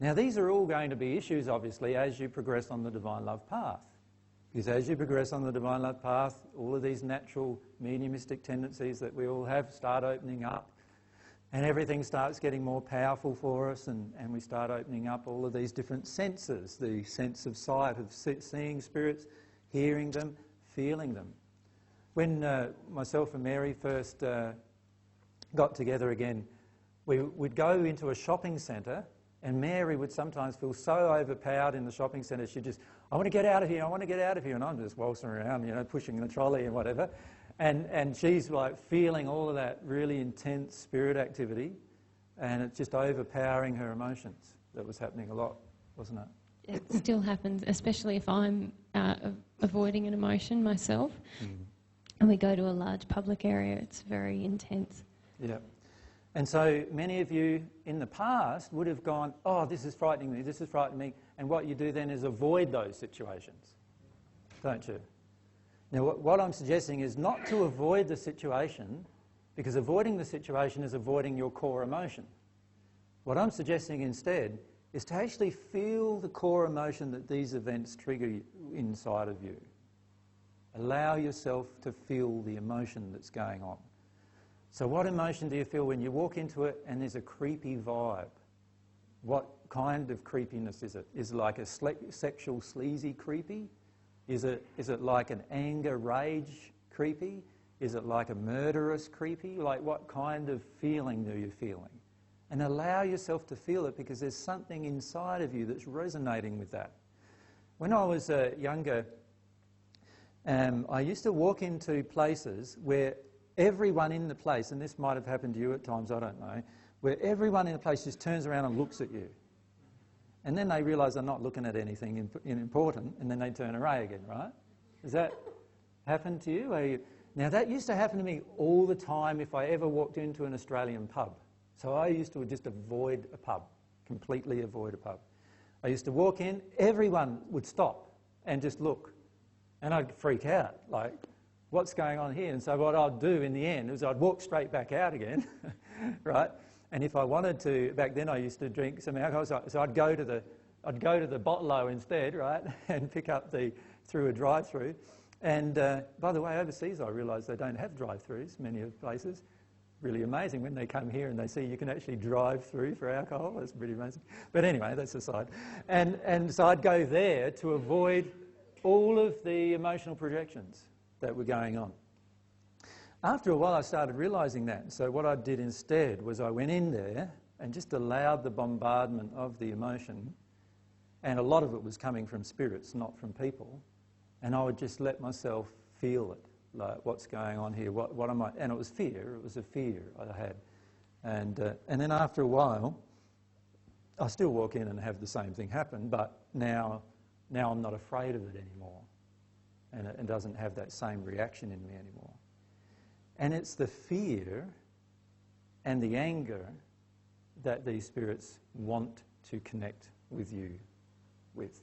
Now, these are all going to be issues, obviously, as you progress on the divine love path. Because as you progress on the divine love path, all of these natural mediumistic tendencies that we all have start opening up, and everything starts getting more powerful for us, and we start opening up all of these different senses, the sense of sight, of seeing spirits, hearing them, feeling them. When myself and Mary first got together again, we'd go into a shopping centre, and Mary would sometimes feel so overpowered in the shopping centre, she'd just, I want to get out of here, I want to get out of here, and I'm just waltzing around, you know, pushing the trolley and whatever. And she's like feeling all of that really intense spirit activity, and it's just overpowering her emotions. That was happening a lot, wasn't it? It still happens, especially if I'm avoiding an emotion myself. And we go to a large public area, it's very intense. Yeah. And so many of you in the past would have gone, oh, this is frightening me, this is frightening me. And what you do then is avoid those situations, don't you? Now, what I'm suggesting is not to avoid the situation, because avoiding the situation is avoiding your core emotion. What I'm suggesting instead is to actually feel the core emotion that these events trigger inside of you. Allow yourself to feel the emotion that's going on. So what emotion do you feel when you walk into it and there's a creepy vibe? What kind of creepiness is it? Is it like a sexual sleazy creepy? Is it like an anger, rage creepy? Is it like a murderous creepy? Like what kind of feeling are you feeling? And allow yourself to feel it, because there's something inside of you that's resonating with that. When I was younger, I used to walk into places where everyone in the place, and this might have happened to you at times, I don't know, where everyone in the place just turns around and looks at you. And then they realise they're not looking at anything important, and then they turn away again, right? Does that happen to you? Now, that used to happen to me all the time if I ever walked into an Australian pub. So I used to just avoid a pub, completely avoid a pub. I used to walk in, everyone would stop and just look. And I'd freak out, like, what's going on here? And so what I'd do in the end is I'd walk straight back out again, right? And if I wanted to, back then I used to drink some alcohol, so I'd go to the bottle-o instead, right, and pick up through a drive-through. And by the way, overseas I realised they don't have drive-throughs, many of the places. Really amazing when they come here and they see you can actually drive through for alcohol. That's pretty amazing. But anyway, that's aside. And so I'd go there to avoid all of the emotional projections that were going on. After a while I started realising that. So what I did instead was I went in there and just allowed the bombardment of the emotion, and a lot of it was coming from spirits, not from people, and I would just let myself feel it, like what's going on here, what am I, and it was fear, it was a fear I had. And then after a while, I still walk in and have the same thing happen, but now I'm not afraid of it anymore, and it doesn't have that same reaction in me anymore. And it's the fear and the anger that these spirits want to connect with you with.